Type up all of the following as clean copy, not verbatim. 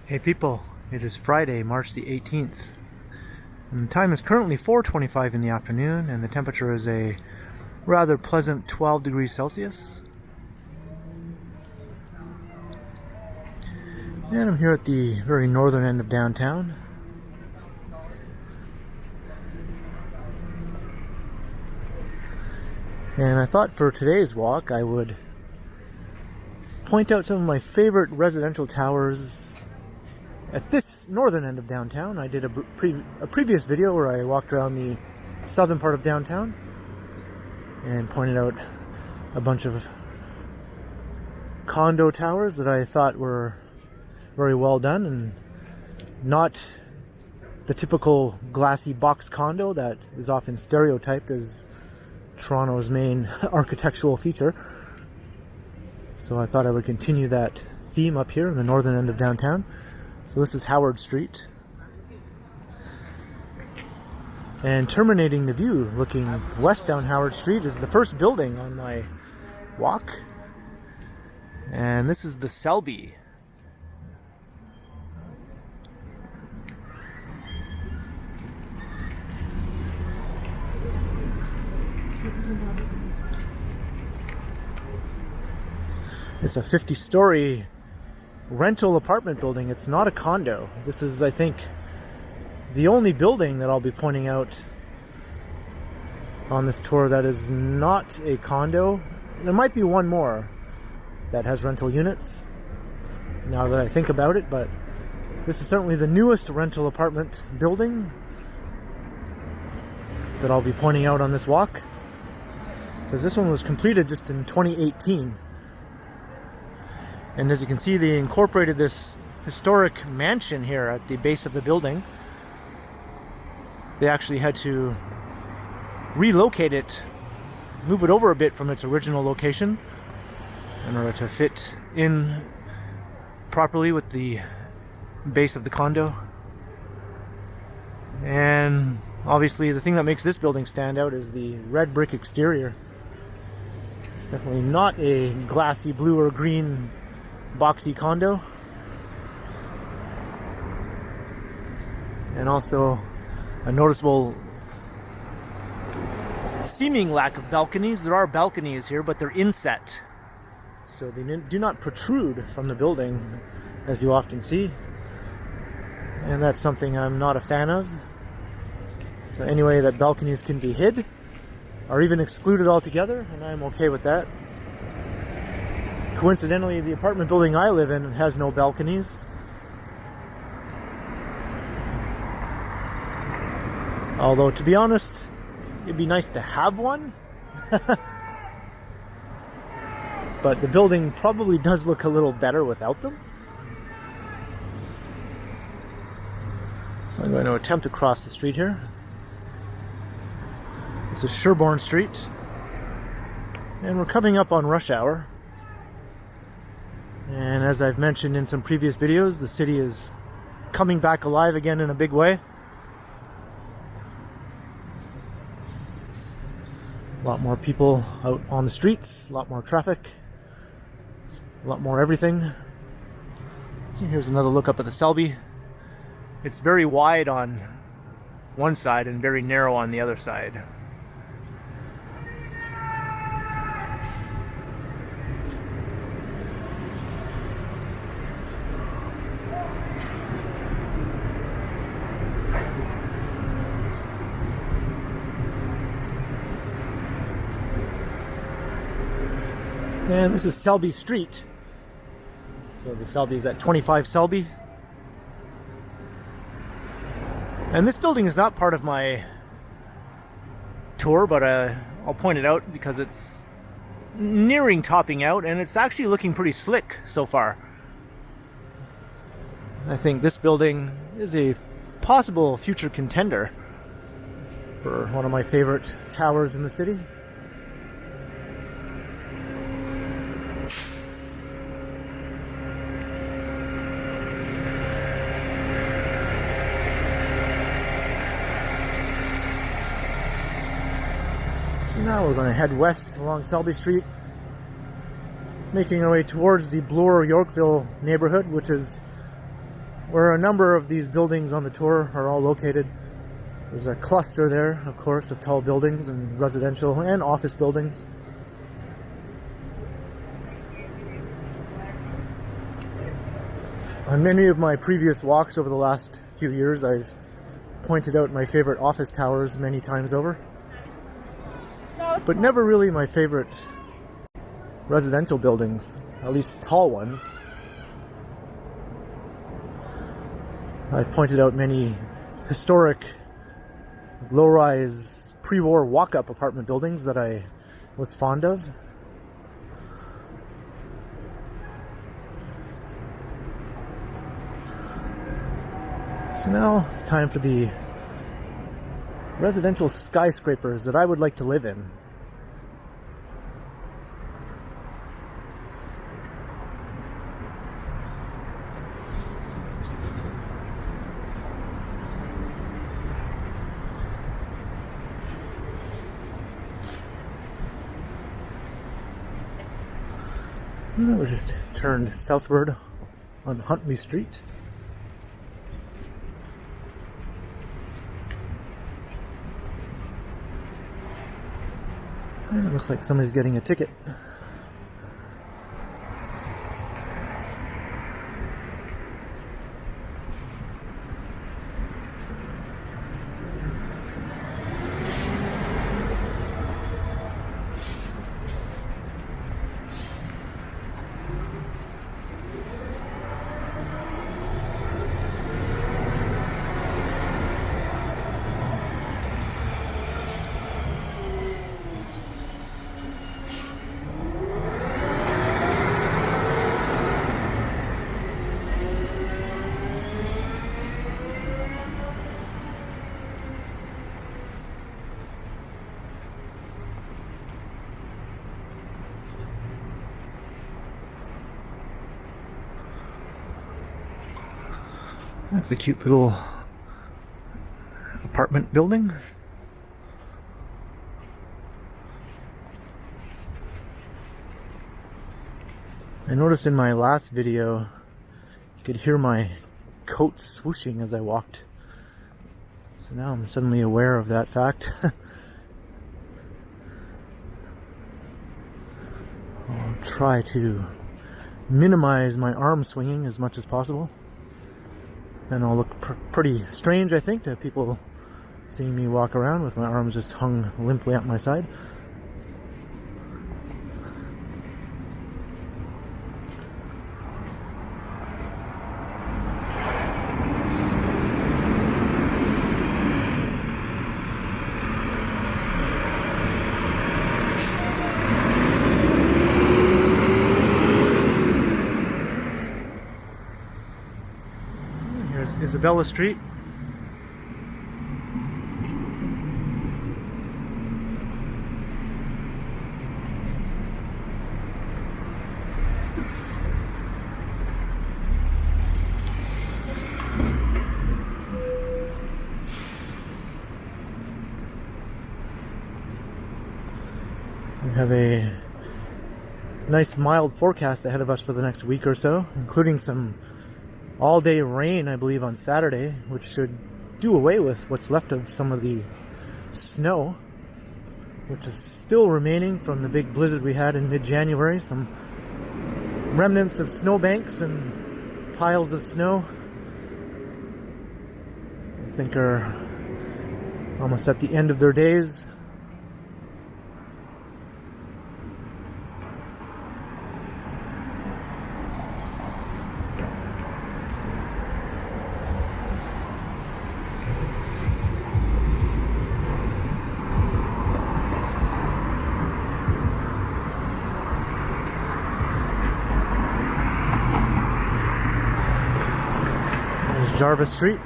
Hey people, it is Friday, March the 18th, and the time is currently 4:25 in the afternoon, and the temperature is a rather pleasant 12 degrees Celsius. And I'm here at the very northern end of downtown. And I thought for today's walk I would point out some of my favorite residential towers at this northern end of downtown. I did a previous video where I walked around the southern part of downtown and pointed out a bunch of condo towers that I thought were very well done and not the typical glassy box condo that is often stereotyped as Toronto's main architectural feature. So I thought I would continue that theme up here in the northern end of downtown. So this is Howard Street. And terminating the view looking west down Howard Street is the first building on my walk. And this is the Selby. It's a 50-story rental apartment building. It's not a condo. This is, I think, the only building that I'll be pointing out on this tour that is not a condo. There might be one more that has rental units, now that I think about it, but this is certainly the newest rental apartment building that I'll be pointing out on this walk, because this one was completed just in 2018. And as you can see, they incorporated this historic mansion here at the base of the building. They actually had to relocate it, move it over a bit from its original location in order to fit in properly with the base of the condo. And obviously the thing that makes this building stand out is the red brick exterior. It's definitely not a glassy blue or green boxy condo. And also a noticeable seeming lack of balconies. There are balconies here, but they're inset, so they do not protrude from the building as you often see, and that's something I'm not a fan of. So anyway, that balconies can be hid or even excluded altogether, and I'm okay with that. Coincidentally, the apartment building I live in has no balconies. Although, to be honest, it'd be nice to have one. But the building probably does look a little better without them. So I'm going to attempt to cross the street here. This is Sherbourne Street. And we're coming up on rush hour. And as I've mentioned in some previous videos, the city is coming back alive again in a big way. A lot more people out on the streets, a lot more traffic, a lot more everything. So here's another look up at the Selby. It's very wide on one side and very narrow on the other side. And this is Selby Street. So the Selby is at 25 Selby. And this building is not part of my tour, but I'll point it out because it's nearing topping out and it's actually looking pretty slick so far. I think this building is a possible future contender for one of my favorite towers in the city. Now we're going to head west along Selby Street, making our way towards the Bloor Yorkville neighborhood, which is where a number of these buildings on the tour are all located. There's a cluster there, of course, of tall buildings and residential and office buildings. On many of my previous walks over the last few years, I've pointed out my favorite office towers many times over, but never really my favorite residential buildings, at least tall ones. I've pointed out many historic, low-rise, pre-war walk-up apartment buildings that I was fond of. So now it's time for the residential skyscrapers that I would like to live in. We just turned southward on Huntley Street. And it looks like somebody's getting a ticket. That's a cute little apartment building. I noticed in my last video you could hear my coat swooshing as I walked. So now I'm suddenly aware of that fact. I'll try to minimize my arm swinging as much as possible. And I'll look pretty strange, I think, to people seeing me walk around with my arms just hung limply at my side. Here's Isabella Street. We have a nice mild forecast ahead of us for the next week or so, including some all-day rain, I believe, on Saturday, which should do away with what's left of some of the snow, which is still remaining from the big blizzard we had in mid-January. Some remnants of snowbanks and piles of snow, I think, are almost at the end of their days. Jarvis Street.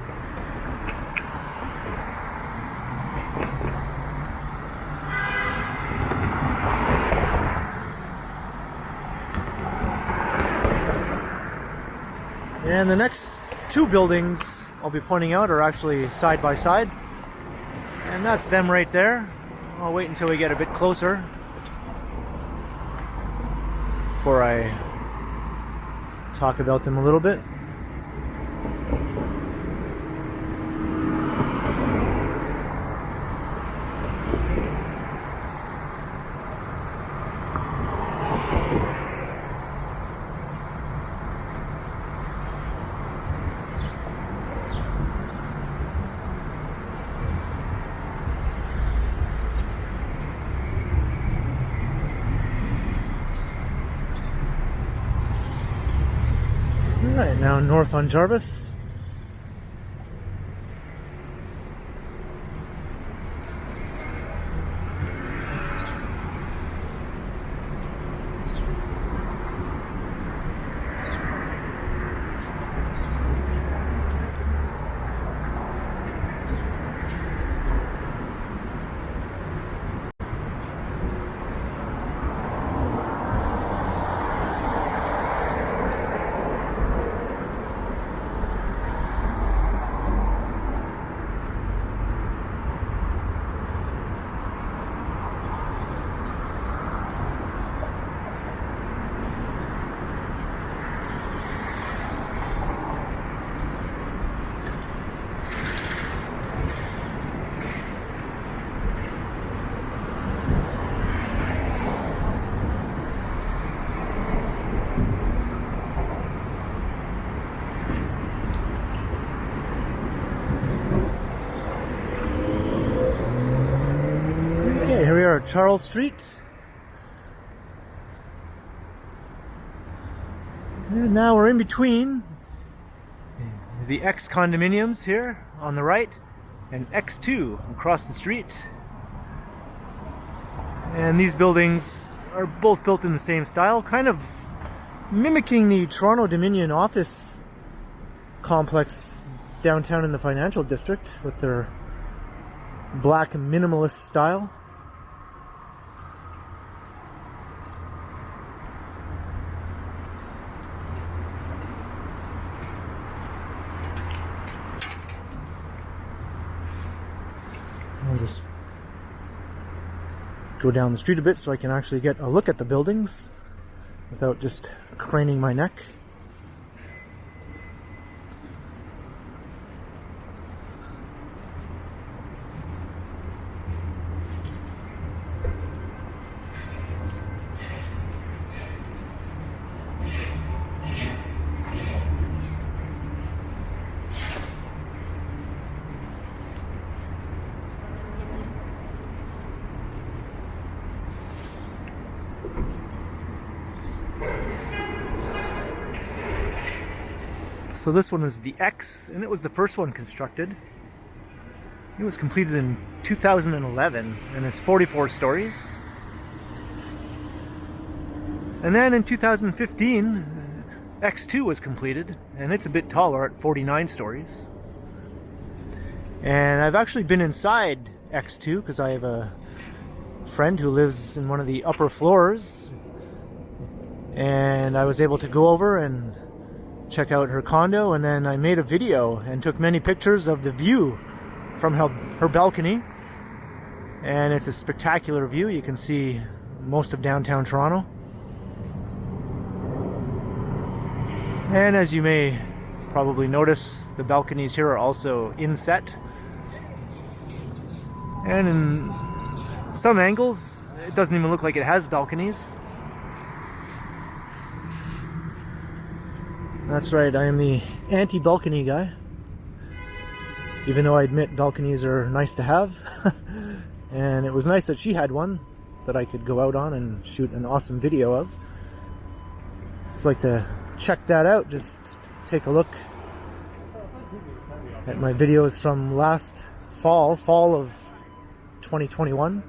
And the next two buildings I'll be pointing out are actually side by side. And that's them right there. I'll wait until we get a bit closer before I talk about them a little bit. Alright, now north on Jarvis. Here we are at Charles Street. And now we're in between the X condominiums here on the right and X2 across the street. And these buildings are both built in the same style, kind of mimicking the Toronto Dominion office complex downtown in the financial district with their black minimalist style. I'll just go down the street a bit so I can actually get a look at the buildings without just craning my neck. So this one was the X, and it was the first one constructed. It was completed in 2011, and it's 44 stories. And then in 2015, X2 was completed, and it's a bit taller at 49 stories. And I've actually been inside X2 because I have a friend who lives in one of the upper floors, and I was able to go over and check out her condo, and then I made a video and took many pictures of the view from her balcony, and it's a spectacular view. You can see most of downtown Toronto, and as you may probably notice, the balconies here are also inset, and in some angles it doesn't even look like it has balconies. That's right, I am the anti-balcony guy. Even though I admit balconies are nice to have. And it was nice that she had one that I could go out on and shoot an awesome video of. If you'd like to check that out, just take a look at my videos from last fall of 2021.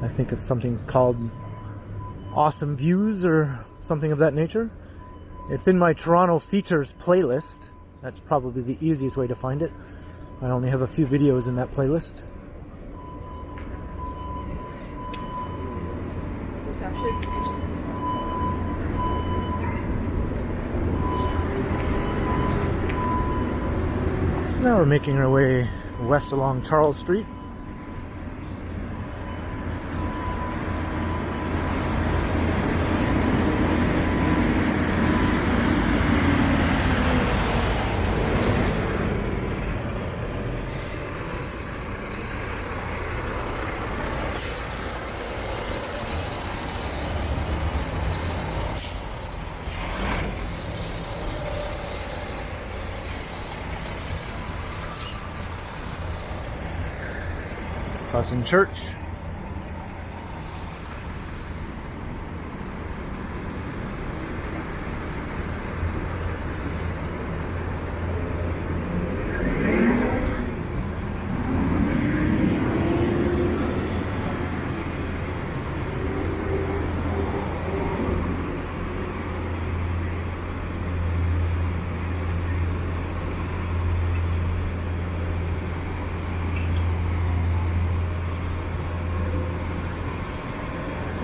I think it's something called Awesome Views or something of that nature. It's in my Toronto Features playlist. That's probably the easiest way to find it. I only have a few videos in that playlist. So now we're making our way west along Charles Street. Crossing Church.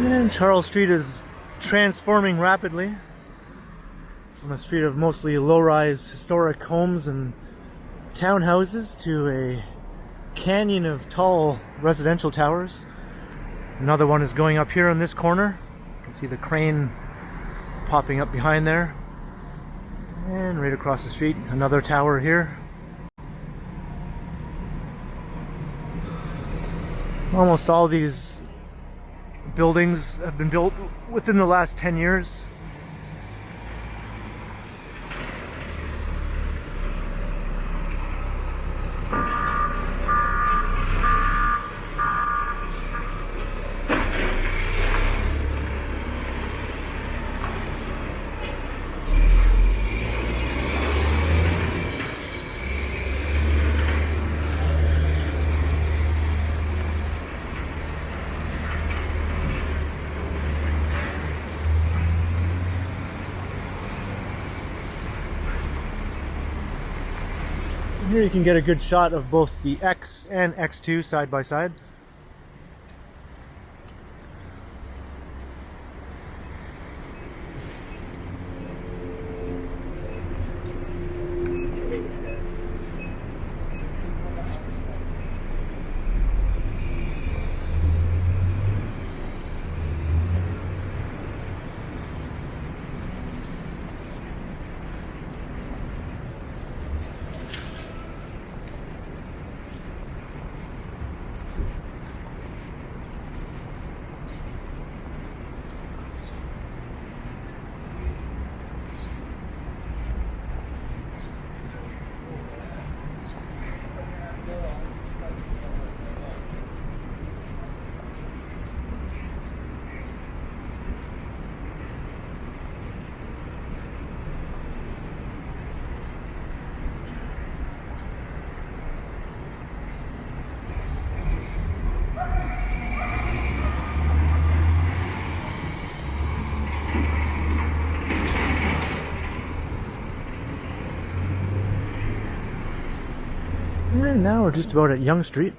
And Charles Street is transforming rapidly from a street of mostly low-rise historic homes and townhouses to a canyon of tall residential towers. Another one is going up here in this corner. You can see the crane popping up behind there. And right across the street, another tower here. Almost all these buildings have been built within the last 10 years. Here you can get a good shot of both the X and X2 side by side. And now we're just about at Yonge Street.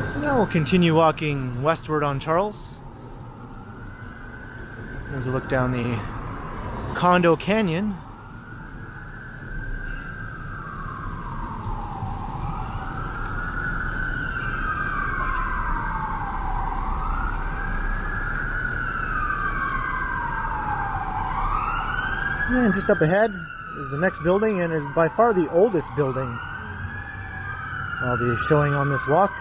So now we'll continue walking westward on Charles. As we look down the Condo Canyon. And just up ahead is the next building, and is by far the oldest building I'll be showing on this walk.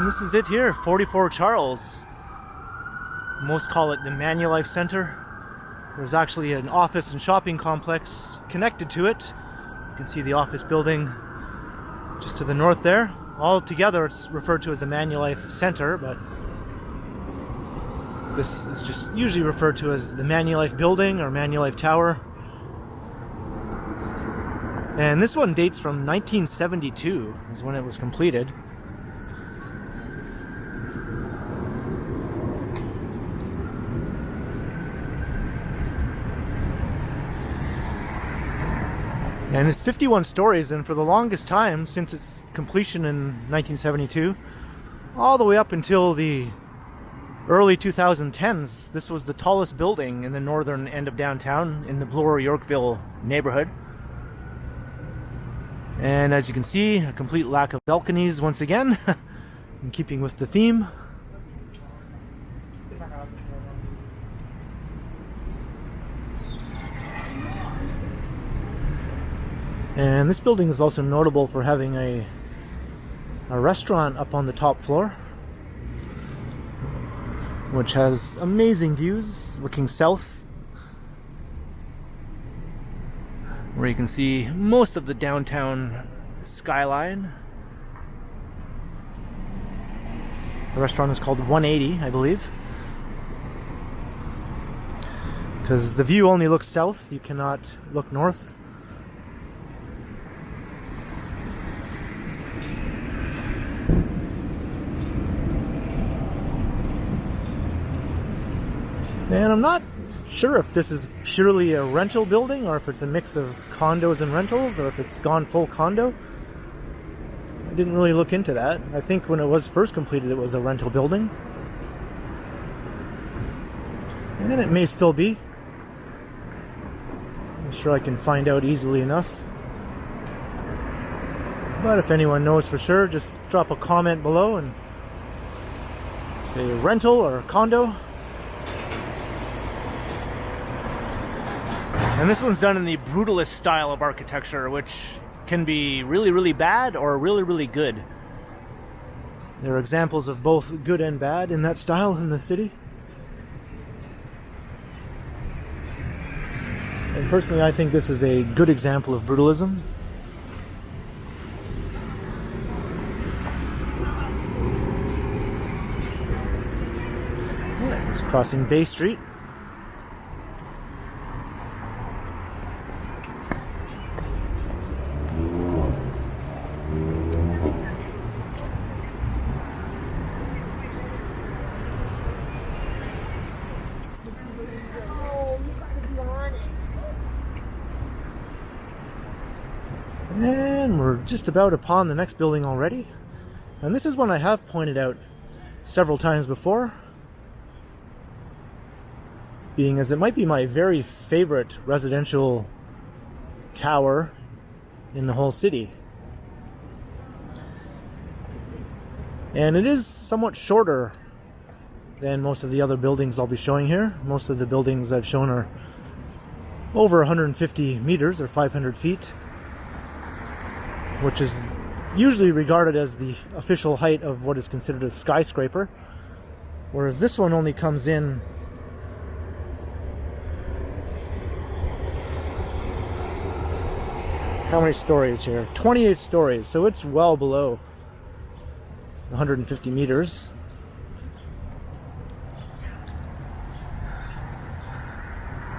This is it here, 44 Charles. Most call it the Manulife Center. There's actually an office and shopping complex connected to it. You can see the office building just to the north there. All together it's referred to as the Manulife Center, but this is just usually referred to as the Manulife Building or Manulife Tower. And this one dates from 1972 is when it was completed. And it's 51 stories, and for the longest time, since its completion in 1972, all the way up until the early 2010s, this was the tallest building in the northern end of downtown in the Bloor, Yorkville neighborhood. And as you can see, a complete lack of balconies once again, in keeping with the theme. And this building is also notable for having a restaurant up on the top floor, which has amazing views looking south, where you can see most of the downtown skyline. The restaurant is called 180, I believe, because the view only looks south, you cannot look north. And I'm not sure if this is purely a rental building or if it's a mix of condos and rentals or if it's gone full condo. I didn't really look into that. I think when it was first completed it was a rental building. And it may still be. I'm sure I can find out easily enough. But if anyone knows for sure, just drop a comment below and say rental or condo. And this one's done in the brutalist style of architecture, which can be really, really bad or really, really good. There are examples of both good and bad in that style in the city. And personally, I think this is a good example of brutalism. It's crossing Bay Street. And we're just about upon the next building already. And this is one I have pointed out several times before, being as it might be my very favorite residential tower in the whole city. And it is somewhat shorter than most of the other buildings I'll be showing here. Most of the buildings I've shown are over 150 meters or 500 feet. Which is usually regarded as the official height of what is considered a skyscraper, whereas this one only comes in how many stories here? 28 stories, so it's well below 150 meters.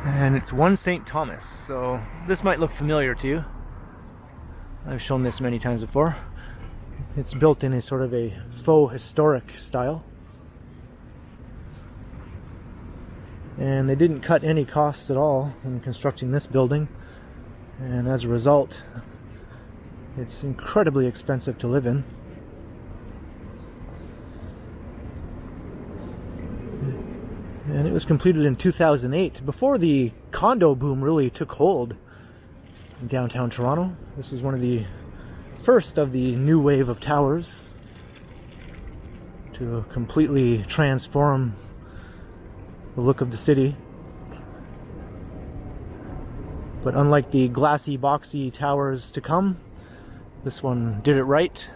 And it's 1 St. Thomas, so this might look familiar to you. I've shown this many times before. It's built in a sort of a faux historic style. And they didn't cut any costs at all in constructing this building. And as a result, it's incredibly expensive to live in. And it was completed in 2008, before the condo boom really took hold in downtown Toronto. This is one of the first of the new wave of towers to completely transform the look of the city. But unlike the glassy, boxy towers to come, this one did it right.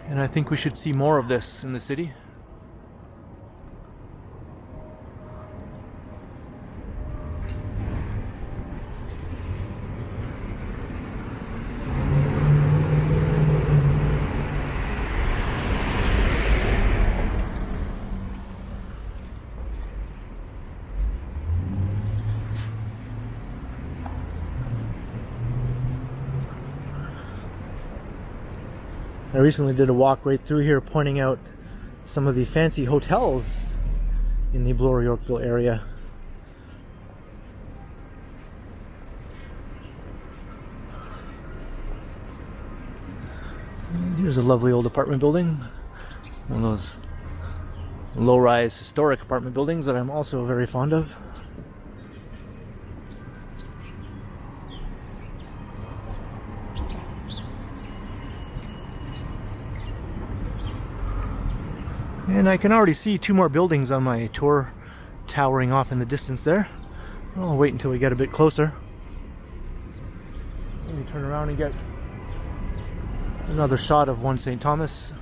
And I think we should see more of this in the city. I recently did a walk right through here pointing out some of the fancy hotels in the Bloor Yorkville area. Here's a lovely old apartment building, one of those low-rise historic apartment buildings that I'm also very fond of. And I can already see two more buildings on my tour towering off in the distance there. I'll wait until we get a bit closer. Let me turn around and get another shot of 1 St Thomas.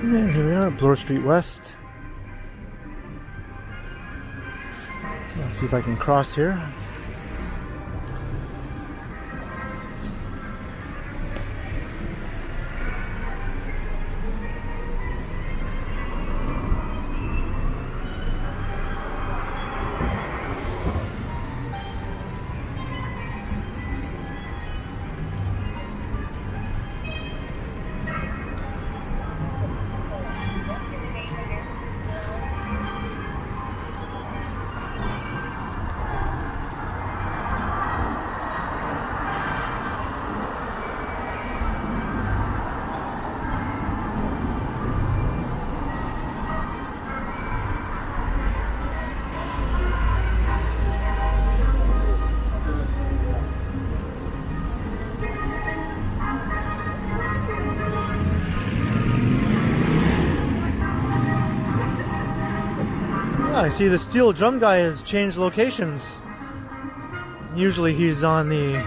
And here we are, Bloor Street West. Let's see if I can cross here. I see the steel drum guy has changed locations. Usually he's on the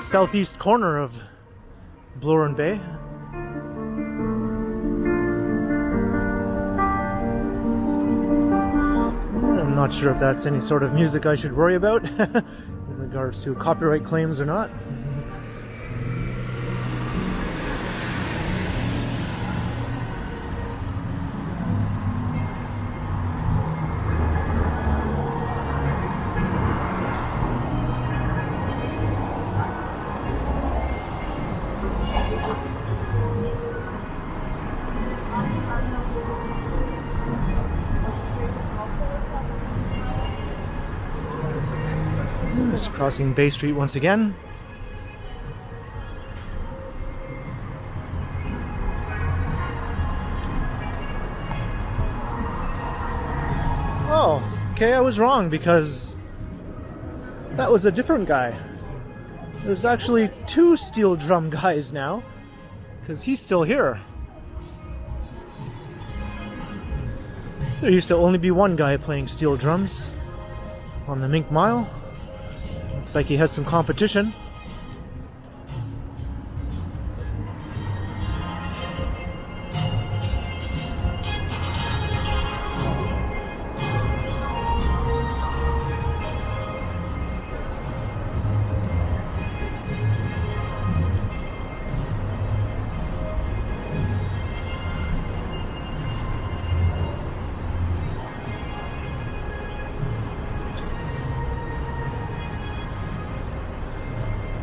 southeast corner of Bloor and Bay. I'm not sure if that's any sort of music I should worry about in regards to copyright claims or not. Just crossing Bay Street once again. Oh, okay, I was wrong because that was a different guy. There's actually two steel drum guys now because he's still here. There used to only be one guy playing steel drums on the Mink Mile. Looks like he has some competition.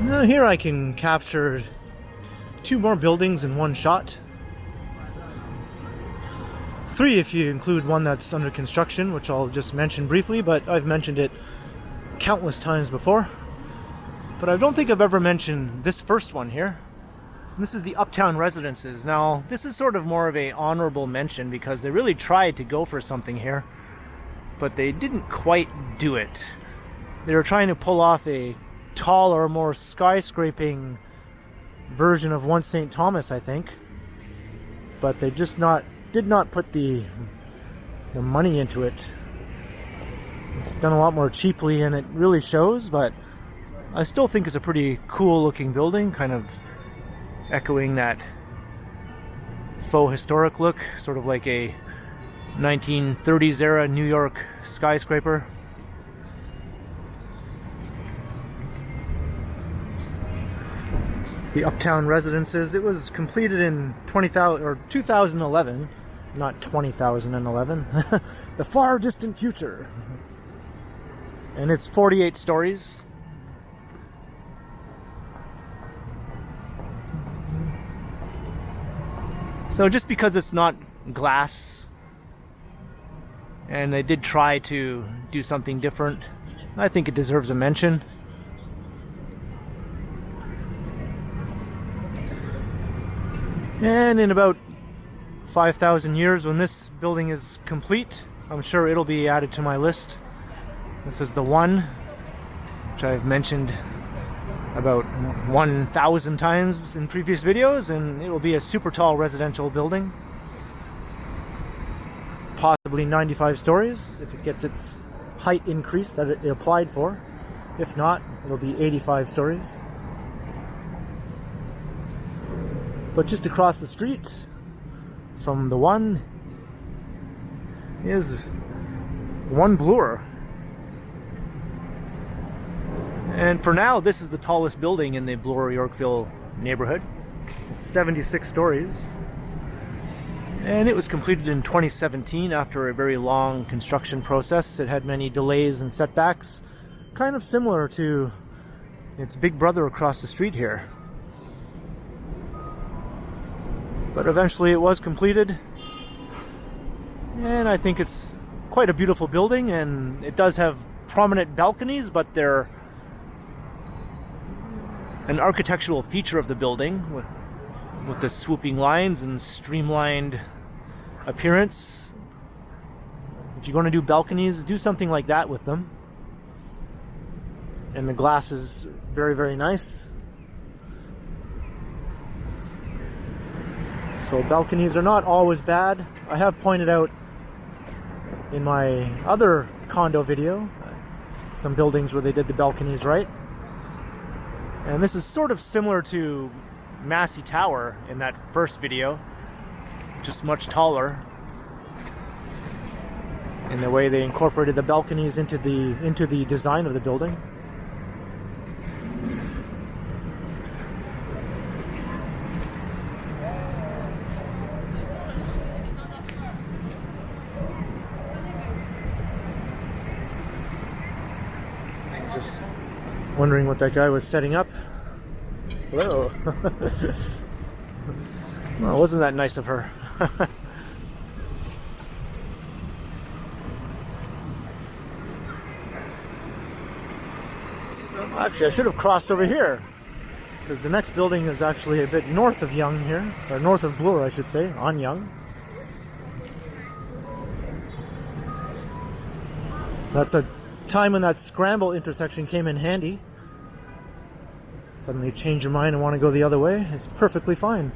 Now here I can capture two more buildings in one shot. Three if you include one that's under construction, which I'll just mention briefly, but I've mentioned it countless times before. But I don't think I've ever mentioned this first one here. And this is the Uptown Residences. Now, this is sort of more of a honorable mention because they really tried to go for something here, but they didn't quite do it. They were trying to pull off a taller, more skyscraping version of 1 St. Thomas, I think. But they just did not put the money into it. It's done a lot more cheaply, and it really shows, but I still think it's a pretty cool looking building, kind of echoing that faux historic look, sort of like a 1930s era New York skyscraper. The Uptown Residences, it was completed in 2011, not 20,011, the far distant future. And it's 48 stories. So just because it's not glass, and they did try to do something different, I think it deserves a mention. And in about 5,000 years, when this building is complete, I'm sure it'll be added to my list. This is the one, which I've mentioned about 1,000 times in previous videos, and it will be a super tall residential building. Possibly 95 stories if it gets its height increase that it applied for. If not, it'll be 85 stories. But just across the street from the one is one Bloor. And for now, this is the tallest building in the Bloor Yorkville neighborhood. It's 76 stories. And it was completed in 2017 after a very long construction process. It had many delays and setbacks, kind of similar to its big brother across the street here. But eventually it was completed, and I think it's quite a beautiful building, and it does have prominent balconies, but they're an architectural feature of the building with the swooping lines and streamlined appearance. If you're going to do balconies, do something like that with them. And the glass is very, very nice. So balconies are not always bad. I have pointed out in my other condo video some buildings where they did the balconies right. And this is sort of similar to Massey Tower in that first video, just much taller in the way they incorporated the balconies into the design of the building. Just wondering what that guy was setting up. Hello. Well, wasn't that nice of her? Actually, I should have crossed over here, because the next building is actually a bit north of Yonge here, or north of Bloor, I should say, on Yonge. That's a time when that scramble intersection came in handy. Suddenly you change your mind and want to go the other way, it's perfectly fine.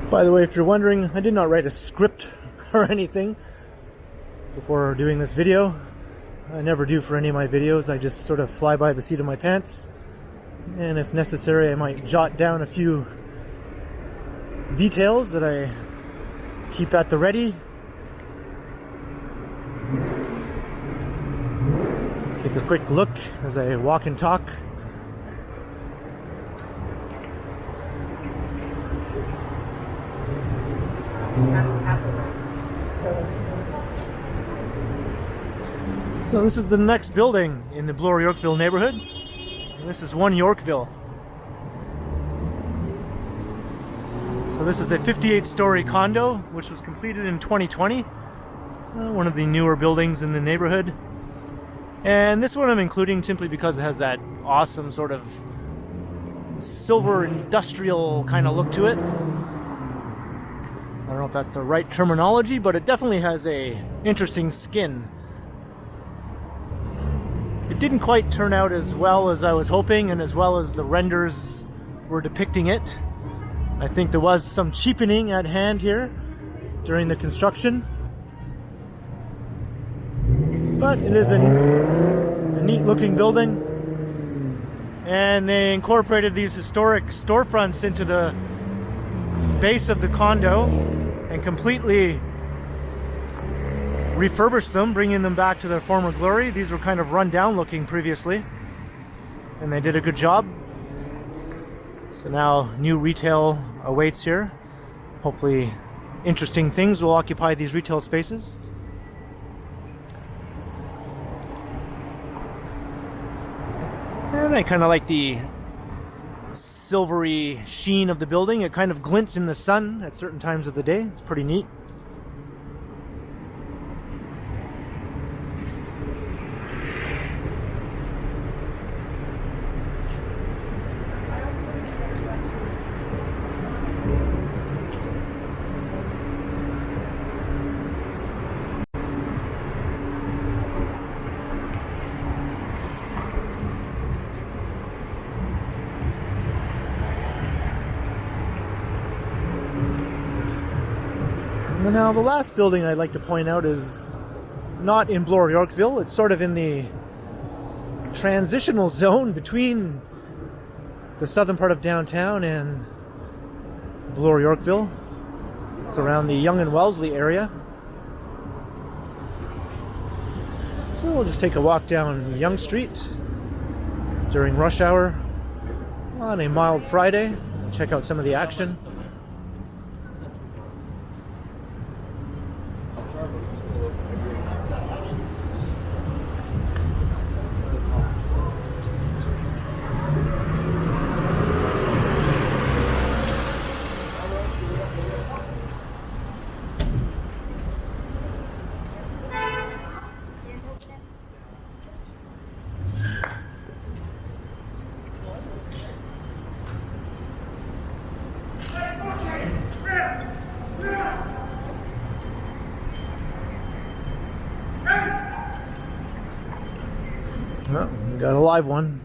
By the way, if you're wondering, I did not write a script or anything before doing this video. I never do for any of my videos. I just sort of fly by the seat of my pants. And if necessary, I might jot down a few details that I keep at the ready. Take a quick look as I walk and talk. So this is the next building in the Bloor Yorkville neighborhood. And this is 1 Yorkville. So this is a 58-story condo, which was completed in 2020. So one of the newer buildings in the neighborhood. And this one I'm including simply because it has that awesome sort of silver industrial kind of look to it. I don't know if that's the right terminology, but it definitely has a interesting skin. It didn't quite turn out as well as I was hoping and as well as the renders were depicting it. I think there was some cheapening at hand here during the construction. But it is a neat looking building. And they incorporated these historic storefronts into the base of the condo and completely refurbished them, bringing them back to their former glory. These were kind of run down looking previously, and they did a good job. So now new retail awaits here. Hopefully interesting things will occupy these retail spaces. And I kind of like the silvery sheen of the building. It kind of glints in the sun at certain times of the day. It's pretty neat. Now, the last building I'd like to point out is not in Bloor Yorkville. It's sort of in the transitional zone between the southern part of downtown and Bloor Yorkville. It's around the Yonge and Wellesley area. So we'll just take a walk down Yonge Street during rush hour on a mild Friday. Check out some of the action. Oh, we got a live one.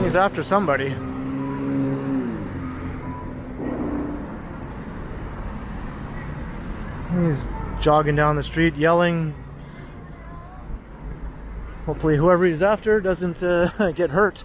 He's after somebody. He's jogging down the street yelling. Hopefully whoever he's after doesn't get hurt.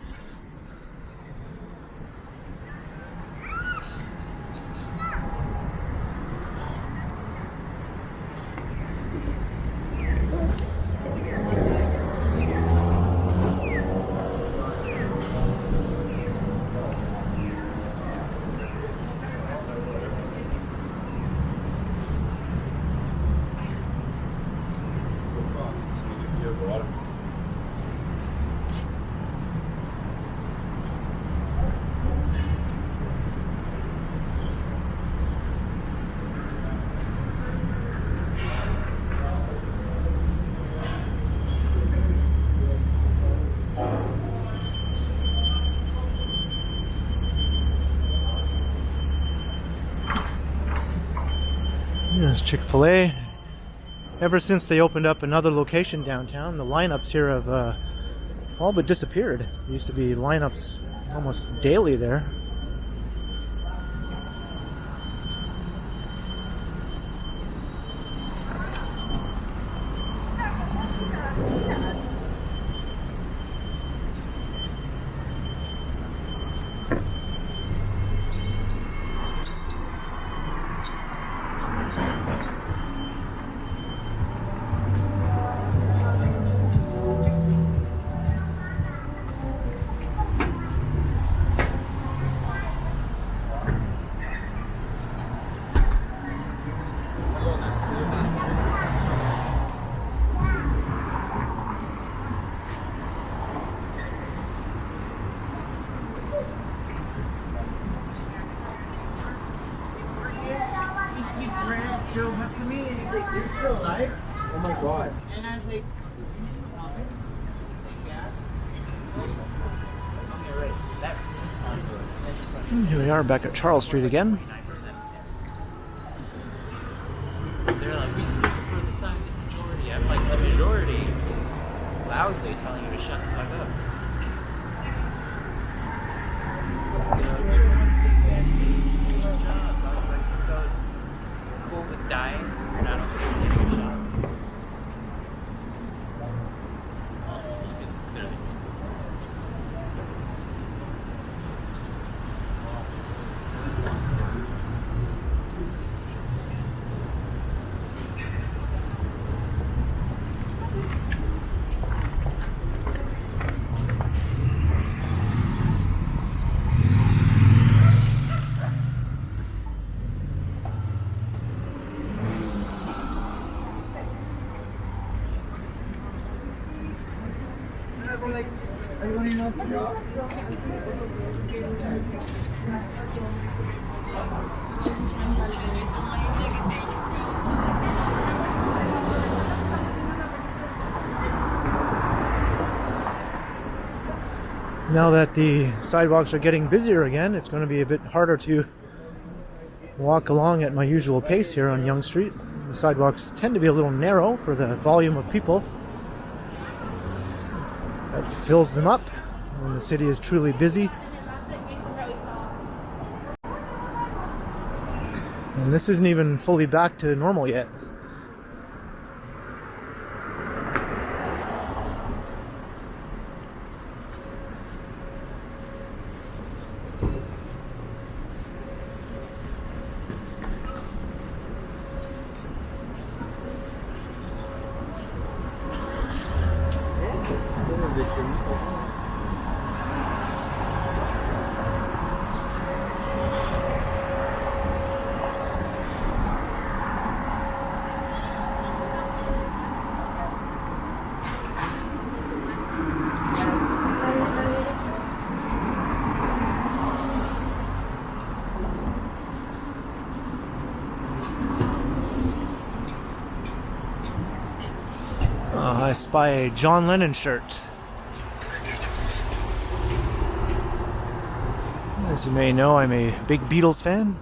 There's Chick-fil-A. Ever since they opened up another location downtown, the lineups here have all but disappeared. There used to be lineups almost daily there. Oh my god. And here we are back at Charles Street again. They're like, we speak for the silent majority. I'm like, the majority is loudly telling you to shut the fuck up. So cool with dying, you're not okay with getting a job. Also, those people clearly racist. Now that the sidewalks are getting busier again, it's going to be a bit harder to walk along at my usual pace here on Yonge Street. The sidewalks tend to be a little narrow for the volume of people that fills them up when the city is truly busy. And this isn't even fully back to normal yet. I spy a John Lennon shirt. As you may know, I'm a big Beatles fan.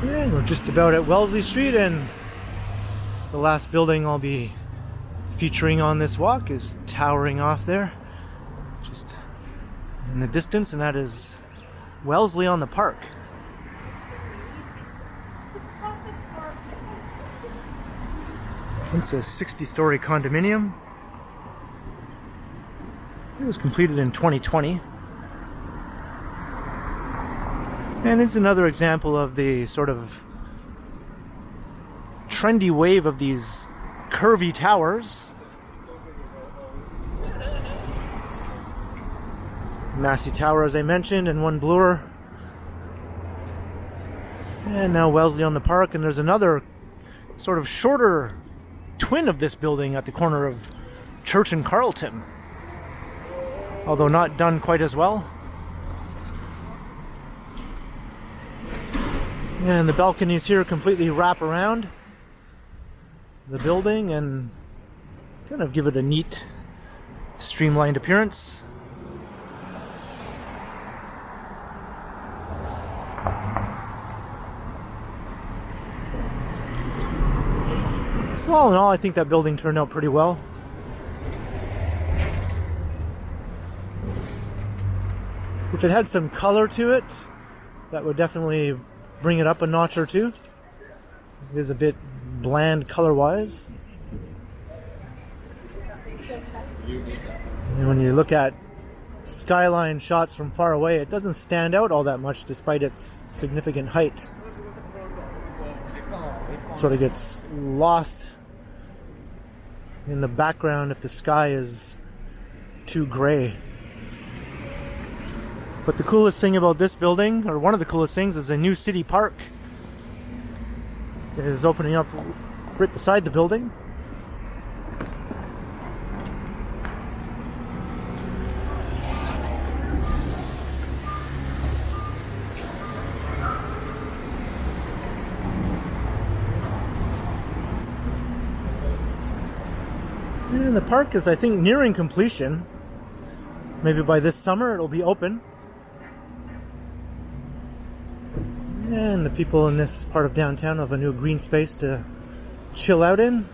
And we're just about at Wellesley Street, and the last building I'll be featuring on this walk is towering off there, just in the distance, and that is Wellesley on the Park. It's a 60-story condominium. It was completed in 2020. And it's another example of the sort of trendy wave of these curvy towers. Massey Tower, as I mentioned, and one Bloor. And now Wellesley on the Park, and there's another sort of shorter twin of this building at the corner of Church and Carlton, although not done quite as well. And the balconies here completely wrap around. the building and kind of give it a neat, streamlined appearance. So all in all, I think that building turned out pretty well. If it had some color to it, that would definitely bring it up a notch or two. It is a bit bland color-wise. And when you look at skyline shots from far away, it doesn't stand out all that much despite its significant height. Sort of gets lost in the background if the sky is too gray. But the coolest thing about this building, or one of the coolest things, is a new city park. It is opening up right beside the building. And the park is, I think, nearing completion. Maybe by this summer it'll be open. And the people in this part of downtown have a new green space to chill out in.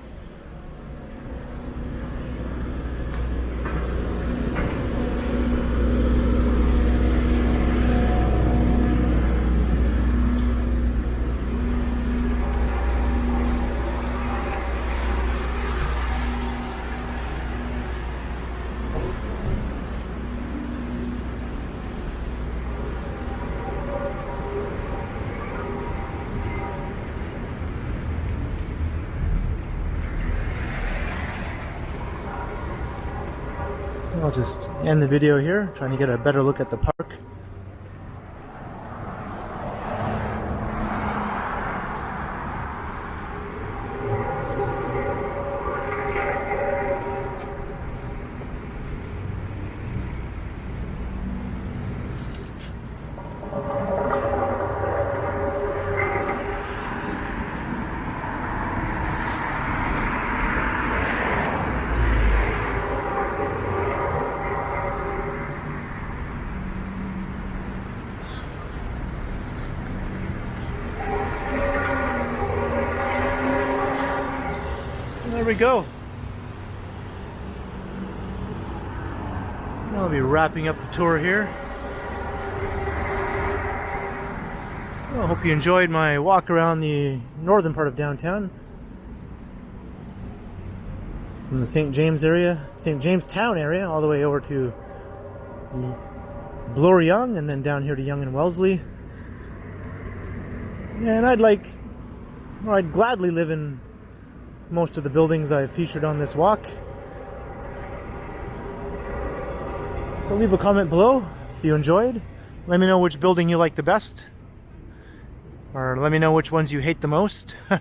I'll just end the video here, trying to get a better look at the park. There we go. I'll be wrapping up the tour here. So I hope you enjoyed my walk around the northern part of downtown. From the St. James area, St. James town area, all the way over to the Bloor Yonge, and then down here to Yonge and Wellesley. And I'd gladly live in most of the buildings I've featured on this walk. So leave a comment below if you enjoyed. Let me know which building you like the best. Or let me know which ones you hate the most. Or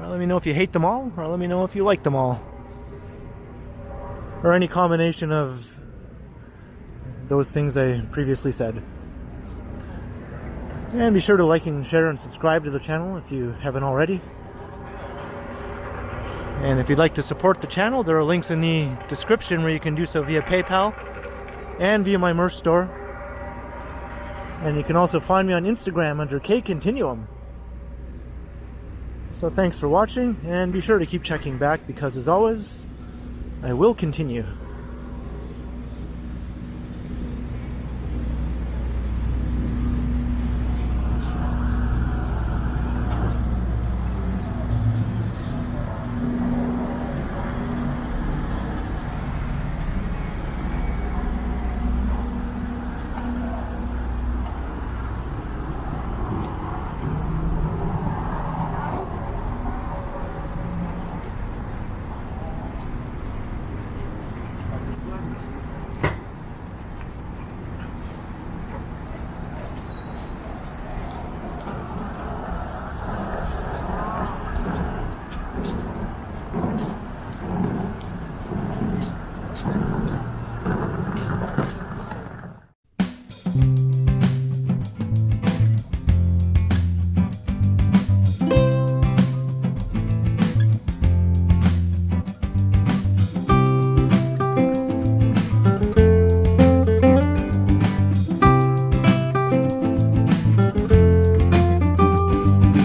let me know if you hate them all. Or let me know if you like them all. Or any combination of those things I previously said. And be sure to like and share and subscribe to the channel if you haven't already. And if you'd like to support the channel, there are links in the description where you can do so via PayPal and via my merch store. And you can also find me on Instagram under KContinuum. So thanks for watching, and be sure to keep checking back because, as always, I will continue.